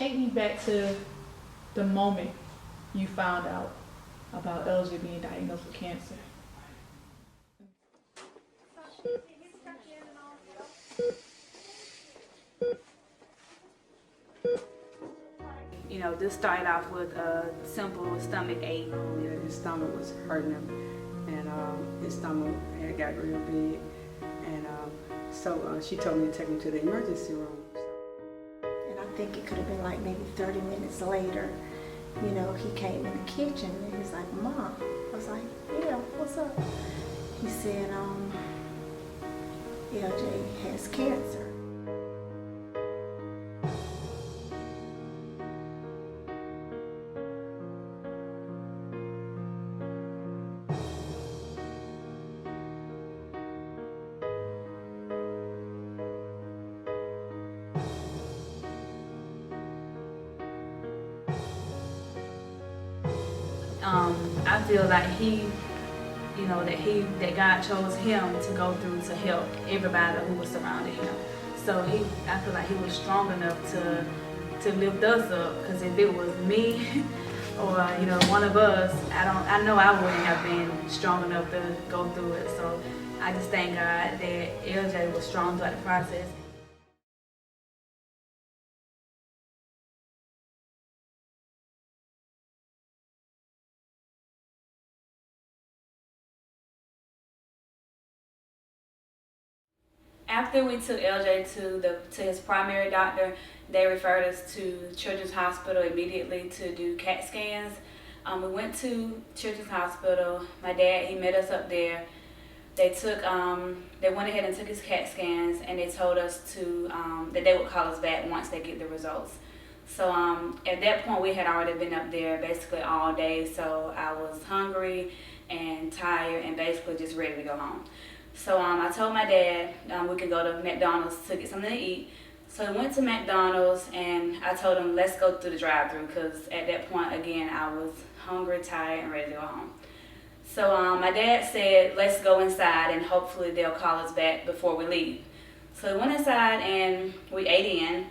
Take me back to the moment you found out about LJ being diagnosed with cancer. You know, this started off with a simple stomach ache. Yeah, his stomach was hurting him, and his stomach had got real big, and so she told me to take him to the emergency room. And I think it could have been like maybe 30 minutes later, you know, he came in the kitchen and he's like, "Mom." I was like, "Yeah, what's up?" He said, LJ has cancer. I feel like that God chose him to go through to help everybody who was surrounding him. So I feel like he was strong enough to lift us up. Because if it was me or one of us, I know I wouldn't have been strong enough to go through it. So I just thank God that LJ was strong throughout the process. After we took LJ to his primary doctor, they referred us to Children's Hospital immediately to do CAT scans. We went to Children's Hospital. My dad, he met us up there. They went ahead and took his CAT scans, and they told us that they would call us back once they get the results. So at that point, we had already been up there basically all day. So I was hungry and tired and basically just ready to go home. So I told my dad we could go to McDonald's to get something to eat. So we went to McDonald's, and I told him, let's go through the drive-thru, because at that point, again, I was hungry, tired, and ready to go home. So my dad said, let's go inside, and hopefully they'll call us back before we leave. So we went inside, and we ate in.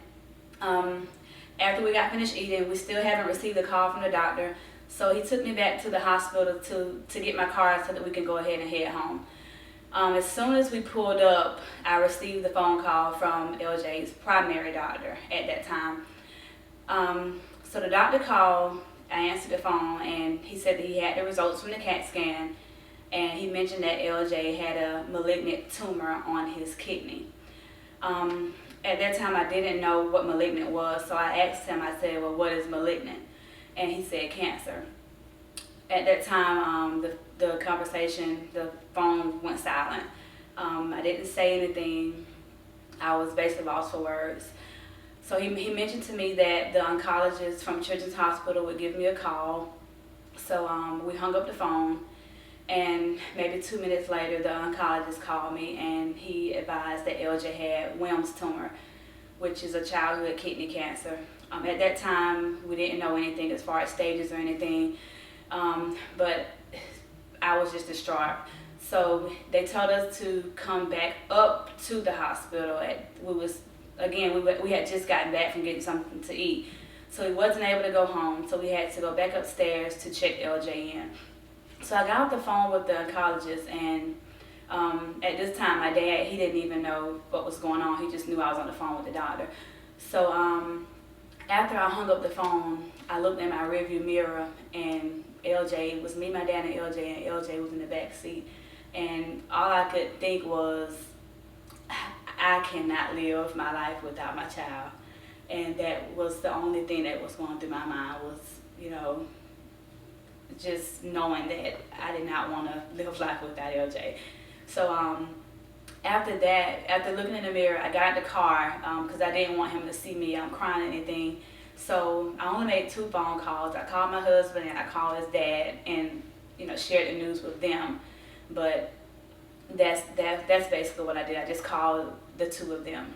After we got finished eating, we still haven't received a call from the doctor. So he took me back to the hospital to get my car so that we can go ahead and head home. As soon as we pulled up, I received the phone call from LJ's primary doctor at that time. So the doctor called, I answered the phone, and he said that he had the results from the CAT scan, and he mentioned that LJ had a malignant tumor on his kidney. At that time, I didn't know what malignant was, so I asked him, I said, well, what is malignant? And he said cancer. At that time, the conversation, the phone went silent. I didn't say anything. I was basically lost for words. So he mentioned to me that the oncologist from Children's Hospital would give me a call. So we hung up the phone, and maybe 2 minutes later, the oncologist called me, and he advised that LJ had Wilms tumor, which is a childhood kidney cancer. At that time, we didn't know anything as far as stages or anything. But I was just distraught. So they told us to come back up to the hospital. We had just gotten back from getting something to eat. So we wasn't able to go home. So we had to go back upstairs to check LJ in. So I got off the phone with the oncologist, and at this time, my dad, he didn't even know what was going on. He just knew I was on the phone with the doctor. So after I hung up the phone, I looked in my rearview mirror, and LJ was me, my dad, and LJ was in the back seat. And all I could think was, I cannot live my life without my child. And that was the only thing that was going through my mind was, just knowing that I did not want to live life without LJ. So after that, after looking in the mirror, I got in the car because I didn't want him to see me crying or anything. So I only made 2 phone calls. I called my husband and I called his dad, and shared the news with them. But that's basically what I did. I just called the 2 of them.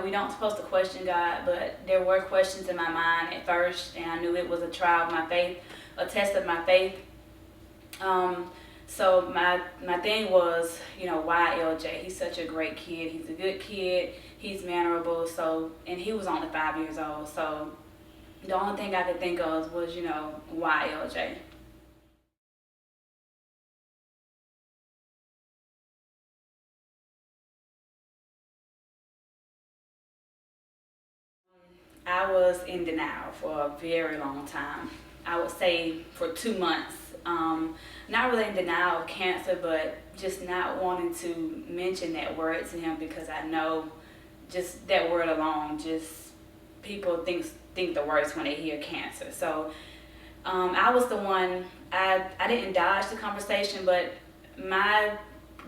We don't supposed to question God, but there were questions in my mind at first, and I knew it was a trial of my faith, a test of my faith. So my thing was, why LJ? He's such a great kid. He's a good kid. He's mannerable. So, and he was only 5 years old. So the only thing I could think of was, why LJ? I was in denial for a very long time. I would say for 2 months. Not really in denial of cancer, but just not wanting to mention that word to him because I know just that word alone, just people think the worst when they hear cancer. So I was the one, I didn't dodge the conversation, but my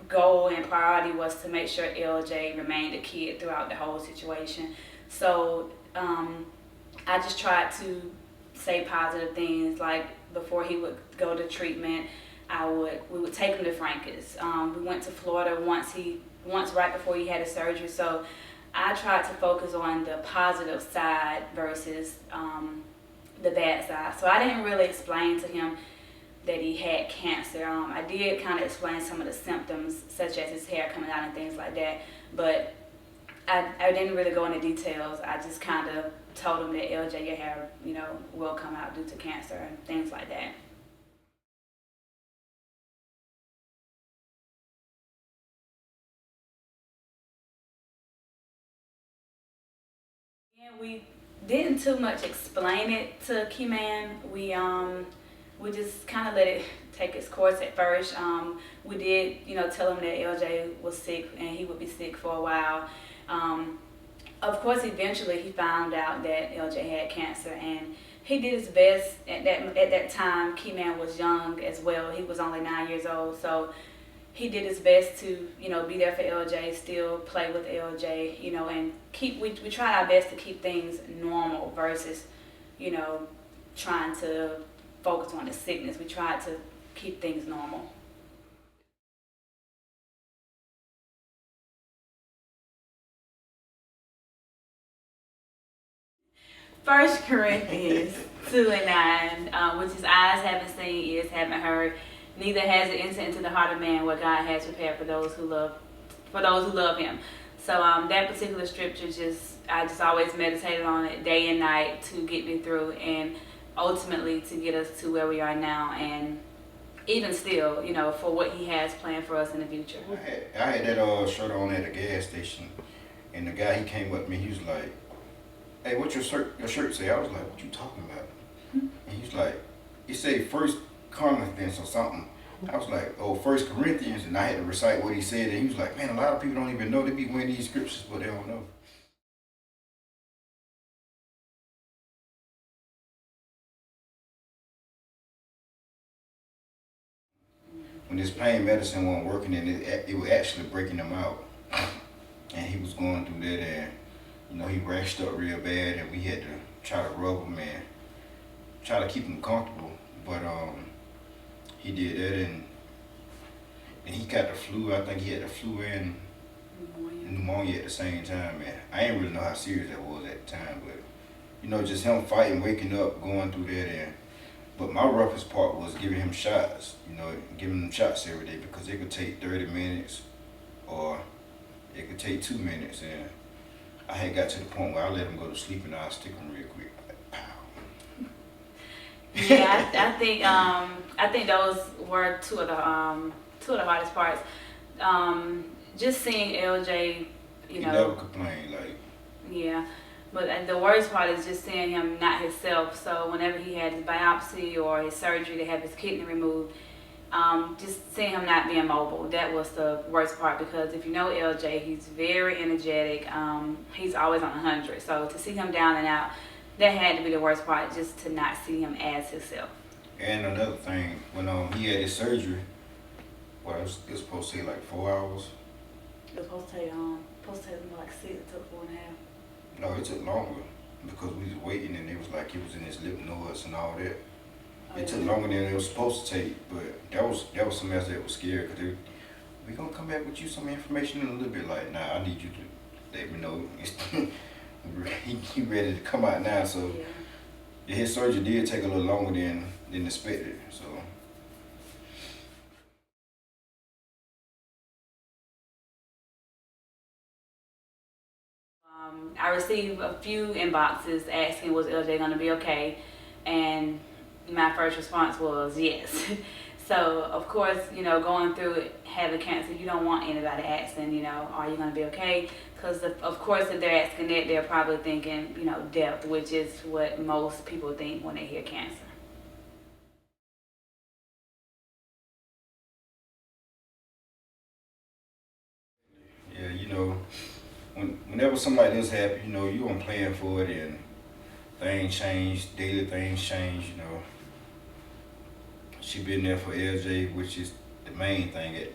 goal and priority was to make sure LJ remained a kid throughout the whole situation. So I just tried to say positive things, like before he would go to treatment, we would take him to Frank's. We went to Florida once right before he had his surgery. So I tried to focus on the positive side versus the bad side. So I didn't really explain to him that he had cancer. I did kind of explain some of the symptoms, such as his hair coming out and things like that, but I didn't really go into details. I just kind of told him that LJ, your hair, will come out due to cancer and things like that. Yeah, we didn't too much explain it to Keyman. We just kind of let it take its course at first. We did, tell him that LJ was sick and he would be sick for a while. Of course, eventually he found out that LJ had cancer, and he did his best. At that time, Keyman was young as well. He was only 9 years old, so he did his best to, be there for LJ, still play with LJ, and we tried our best to keep things normal versus, trying to focus on the sickness. We tried to keep things normal. First Corinthians 2:9, which is eyes haven't seen, ears haven't heard, neither has it entered into the heart of man what God has prepared for those who love Him. So that particular scripture, I just always meditated on it day and night to get me through, and ultimately to get us to where we are now, and even still, for what He has planned for us in the future. I had that shirt on at the gas station, and the guy, he came up to me. He was like, "Hey, what's your shirt say?" I was like, "What you talking about?" And he's like, he said First Corinthians or something. I was like, "Oh, First Corinthians," and I had to recite what he said. And he was like, "Man, a lot of people don't even know. They be wearing these scriptures, but they don't know." When his pain medicine wasn't working, and it was actually breaking him out, and he was going through that, and he rashed up real bad, and we had to try to rub him and try to keep him comfortable. But he did that, and he got the flu. I think he had the flu and pneumonia at the same time. And I didn't really know how serious that was at the time, but just him fighting, waking up, going through that. But my roughest part was giving him shots. Giving him shots every day, because it could take 30 minutes or it could take 2 minutes, and I had got to the point where I let him go to sleep and I'd stick him real quick. Like, pow. Yeah, I think those were two of the hardest parts. Just seeing LJ, He never complained, like. Yeah, but the worst part is just seeing him not himself. So whenever he had his biopsy or his surgery to have his kidney removed, just seeing him not being mobile, that was the worst part, because if you know LJ, he's very energetic. He's always on 100. So to see him down and out, that had to be the worst part, just to not see him as himself. And another thing, when he had his surgery, it was supposed to take like 4 hours. It was supposed to take more like 6. It took 4.5. No, it took longer, because we was waiting, and it was like it was in his lymph nodes and all that. It took longer than it was supposed to take, but that was something else that was scary, because we gonna come back with you some information in a little bit. Like, nah, I need you to let me know. he ready to come out now. So his surgery did take a little longer than expected. So I received a few inboxes asking, was LJ going to be okay? And my first response was yes. So, of course, going through it, having cancer, you don't want anybody asking, are you going to be okay? Because, of course, if they're asking that, they're probably thinking, death, which is what most people think when they hear cancer. Yeah, whenever something like this happens, you don't plan for it, and things change, daily things change. She been there for LJ, which is the main thing,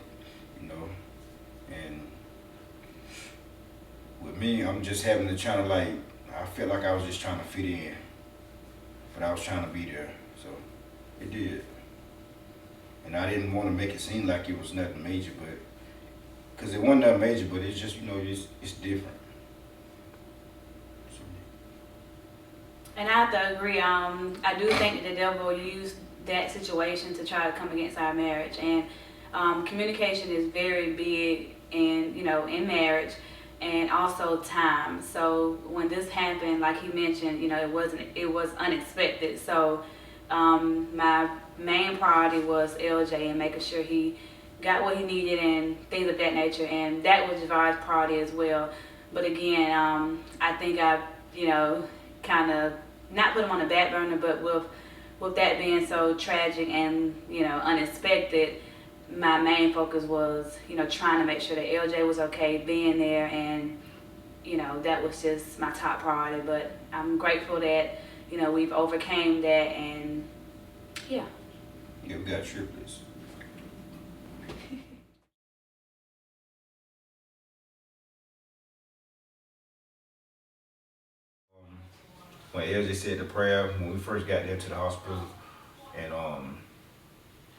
and with me, I'm just having to try to I felt like I was just trying to fit in, but I was trying to be there, so it did. And I didn't want to make it seem like it was nothing major, but because it wasn't nothing major, but it's just it's different. So, And I have to agree. I do think that the devil used that situation to try to come against our marriage, and communication is very big in marriage, and also time. So when this happened, like he mentioned, it was unexpected. So my main priority was LJ and making sure he got what he needed and things of that nature, and that was Javar's priority as well. But again, I think I kind of not put him on the back burner, but with that being so tragic and unexpected, my main focus was trying to make sure that LJ was okay, being there, and that was just my top priority. But I'm grateful that we've overcame that, and yeah. Yeah, we got triplets. When LJ said the prayer, when we first got there to the hospital, and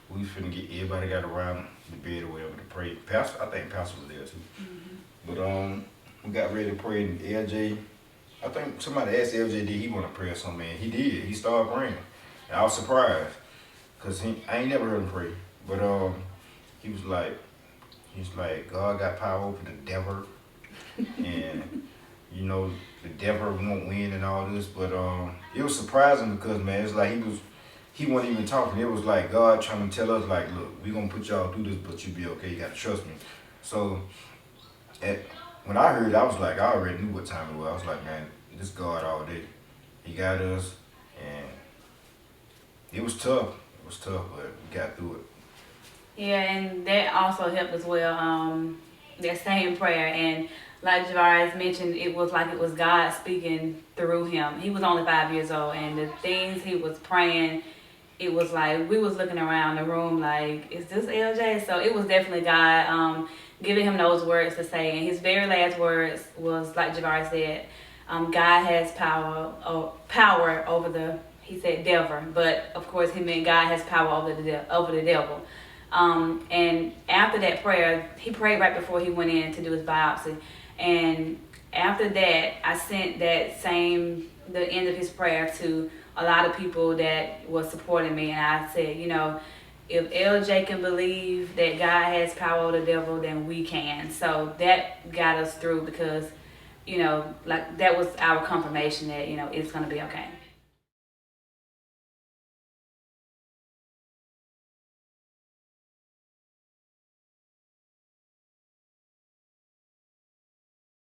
we finna everybody got around the bed or whatever to pray. Pastor, I think Pastor was there too. Mm-hmm. But we got ready to pray, and LJ, I think somebody asked LJ, did he want to pray or something, man? He did. He started praying. And I was surprised, because I ain't never heard him pray. But he was like, God got power over the devil, and the devil won't win and all this. But it was surprising because, man, it's like he wasn't even talking. It was like God trying to tell us, like, look, we're gonna put y'all through this, but you be okay. You gotta trust me. So when I heard it, I was like, I already knew what time it was. I was like, man, this God all day. He got us, and it was tough. It was tough, but we got through it. Yeah, and that also helped as well. That same prayer, and like Javar has mentioned, it was like it was God speaking through him. He was only 5 years old, and the things he was praying, it was like we was looking around the room like, is this LJ? So it was definitely God giving him those words to say. And his very last words was, like Javar said, God has power over the, he said devil, but of course he meant God has power over the devil. And after that prayer, he prayed right before he went in to do his biopsy. And after that, I sent the end of his prayer to a lot of people that was supporting me. And I said, if LJ can believe that God has power over the devil, then we can. So that got us through because, that was our confirmation that, it's going to be okay.